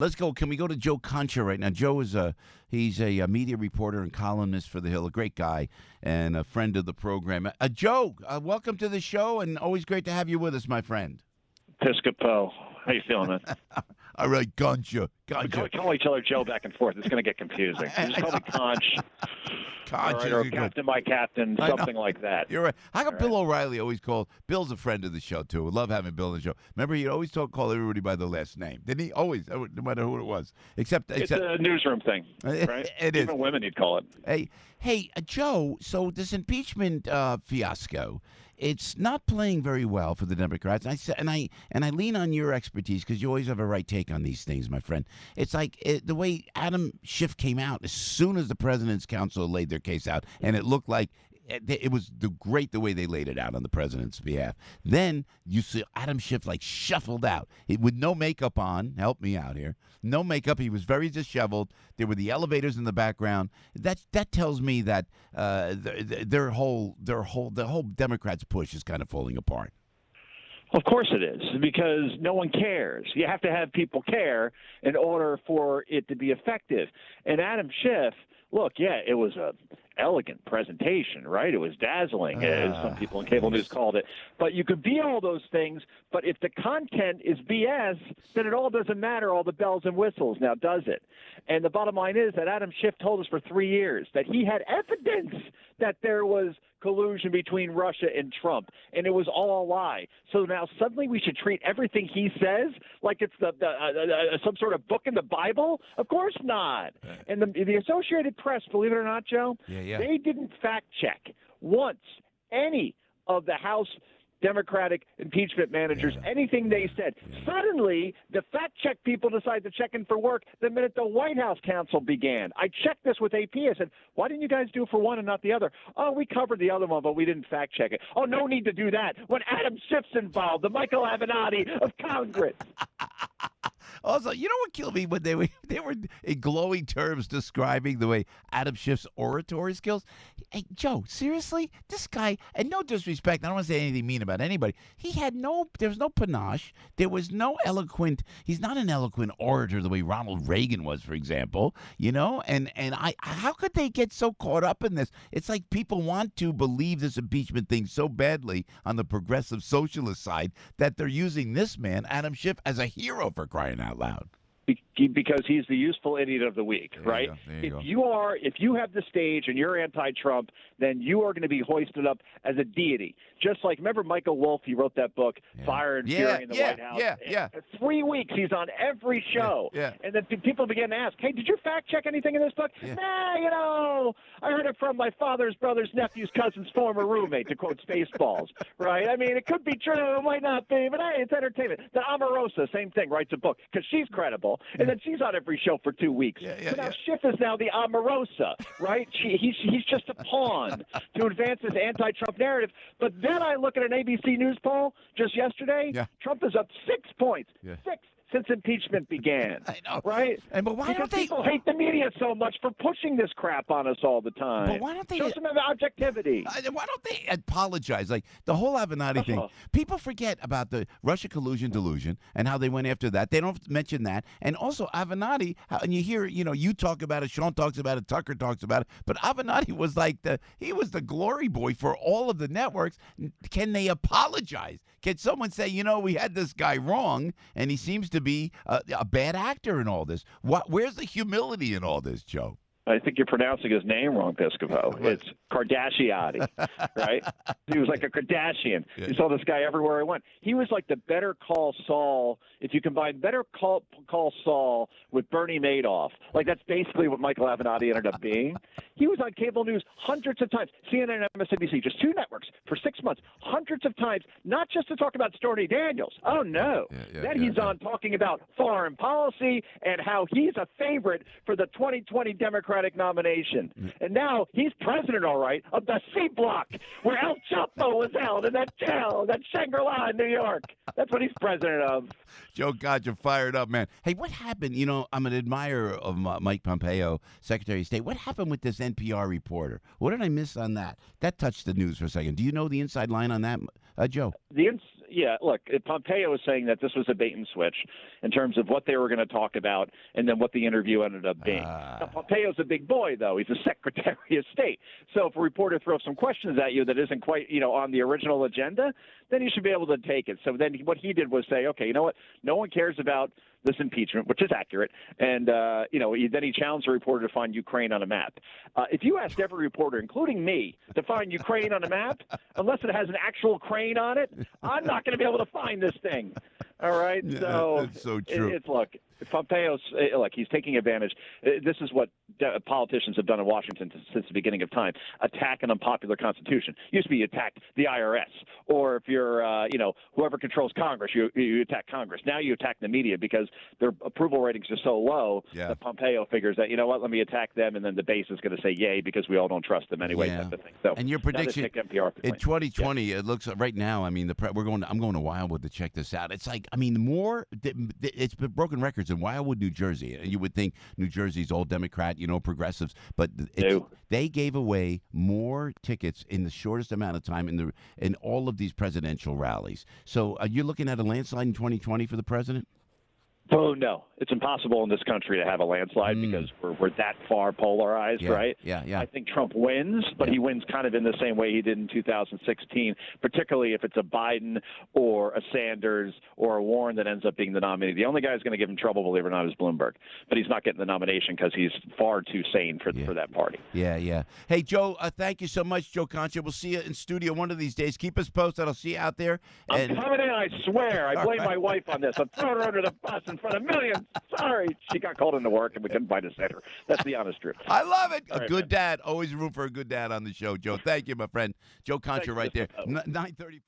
Let's go. Can we go to Joe Concha right now? Joe is he's a media reporter and columnist for the Hill, a great guy and a friend of the program. Joe, welcome to the show, and always great to have you with us, my friend. Piscopo, how you feeling, man? All right, Concha. We call each other Joe back and forth. It's going to get confusing. You just call me Conch. Concha, or Captain, my captain, something like that. You're right. How come Bill O'Reilly always called? Bill's a friend of the show too. We love having Bill on the show. Remember, he'd always call everybody by the last name, didn't he? Always, no matter who it was. Except it's a newsroom thing, right? It is. Even women, you'd call it. Hey, Joe. So this impeachment fiasco, it's not playing very well for the Democrats. And I lean on your expertise because you always have a right take on these things, my friend. It's like the way Adam Schiff came out as soon as the President's Council laid their case out, and it looked like it was great the way they laid it out on the president's behalf. Then you see Adam Schiff like shuffled out with no makeup on. Help me out here. No makeup. He was very disheveled. There were the elevators in the background. That tells me that the whole Democrats push is kind of falling apart. Of course it is, because no one cares. You have to have people care in order for it to be effective. And Adam Schiff, look, yeah, it was a elegant presentation, right? It was dazzling, as some people in cable news called it. But you could be all those things, but if the content is BS, then it all doesn't matter, all the bells and whistles. Now, does it? And the bottom line is that Adam Schiff told us for 3 years that he had evidence that there was collusion between Russia and Trump, and it was all a lie. So now suddenly we should treat everything he says like it's some sort of book in the Bible? Of course not. And the Associated Press, believe it or not, Joe, they didn't fact check once any of the House Democratic impeachment managers, anything they said. Suddenly, the fact-check people decide to check in for work the minute the White House counsel began. I checked this with AP. I said, why didn't you guys do it for one and not the other? Oh, we covered the other one, but we didn't fact-check it. Oh, no need to do that when Adam Schiff's involved, the Michael Avenatti of Congress. Also, you know what killed me when they were in glowing terms describing the way Adam Schiff's oratory skills? Hey, Joe, seriously? This guy, and no disrespect, I don't want to say anything mean about anybody. There was no panache. There was no he's not an eloquent orator the way Ronald Reagan was, for example, you know? And how could they get so caught up in this? It's like people want to believe this impeachment thing so badly on the progressive socialist side that they're using this man, Adam Schiff, as a hero, for crying out loud. Because he's the useful idiot of the week, right? If you have the stage and you're anti-Trump, then you are going to be hoisted up as a deity. Just like, remember Michael Wolff, he wrote that book, Fire and Fury in the White House. For 3 weeks, he's on every show. And then people began to ask, hey, did you fact-check anything in this book? Nah, I heard it from my father's brother's nephew's cousin's former roommate, to quote Spaceballs, right? I mean, it could be true, it might not be, but hey, it's entertainment. The Omarosa, same thing, writes a book, because she's credible. And then she's on every show for 2 weeks. So now Schiff is now the Omarosa, right? He's just a pawn to advance this anti-Trump narrative. But then I look at an ABC News poll just yesterday. Trump is up 6 points. 6 since impeachment began. I know. Right? But why don't they? People hate the media so much for pushing this crap on us all the time. But why don't they? Show some objectivity. Why don't they apologize? Like the whole Avenatti thing. People forget about the Russia collusion delusion and how they went after that. They don't mention that. And also Avenatti, and you hear, you talk about it, Sean talks about it, Tucker talks about it, but Avenatti was like he was the glory boy for all of the networks. Can they apologize? Can someone say, we had this guy wrong, and he seems to be a bad actor in all this? Where's the humility in all this, Joe? I think you're pronouncing his name wrong, Piscopo. It's Kardashian, right? He was like a Kardashian. You saw this guy everywhere he went. He was like the Better Call Saul. If you combine Better Call Saul with Bernie Madoff, like that's basically what Michael Avenatti ended up being. He was on cable news hundreds of times, CNN and MSNBC, just 2 networks for 6 months, hundreds of times, not just to talk about Stormy Daniels. Oh, no. Then he's on talking about foreign policy and how he's a favorite for the 2020 Democratic nomination. And now he's president, all right, of the C Block, where El Chapo was held in that jail, that Shangri-La in New York. That's what he's president of. Joe, God, you're fired up, man. Hey, what happened? I'm an admirer of Mike Pompeo, Secretary of State. What happened with this NPR reporter? What did I miss on that? That touched the news for a second. Do you know the inside line on that, Joe? look, Pompeo was saying that this was a bait and switch in terms of what they were going to talk about and then what the interview ended up being. Now, Pompeo's a big boy, though. He's a Secretary of State. So if a reporter throws some questions at you that isn't quite, on the original agenda, then you should be able to take it. So then what he did was say, okay, you know what? No one cares about this impeachment, which is accurate. And, then he challenged the reporter to find Ukraine on a map. If you asked every reporter, including me, to find Ukraine on a map, unless it has an actual crane on it, I'm not going to be able to find this thing. All right? Yeah, so that's so true. Look, Pompeo's, he's taking advantage. This is what politicians have done in Washington since the beginning of time, attack an unpopular constitution. Used to be you attacked the IRS, or if you're, whoever controls Congress, you attack Congress. Now you attack the media because their approval ratings are so low that Pompeo figures that, let me attack them, and then the base is going to say yay because we all don't trust them anyway. Type of thing. So, and your prediction in 2020, it looks right now. I mean, I'm going to Wildwood to check this out. It's like, it's been broken records in Wildwood, New Jersey, and you would think New Jersey's all Democrat, progressives, but they gave away more tickets in the shortest amount of time in all of these presidential rallies. So, are you looking at a landslide in 2020 for the president? Oh, no. It's impossible in this country to have a landslide because we're that far polarized, right? Yeah. I think Trump wins, but he wins kind of in the same way he did in 2016, particularly if it's a Biden or a Sanders or a Warren that ends up being the nominee. The only guy who's going to give him trouble, believe it or not, is Bloomberg. But he's not getting the nomination because he's far too sane for that party. Yeah. Hey, Joe, thank you so much, Joe Concha. We'll see you in studio one of these days. Keep us posted. I'll see you out there. I'm coming in, I swear. I blame my wife on this. I'm throwing her under the bus in front of millions. Sorry. She got called into work and we couldn't find a center. That's the honest truth. I love it. A good dad. Always room for a good dad on the show, Joe. Thank you, my friend. Joe Concha right there. 9:34.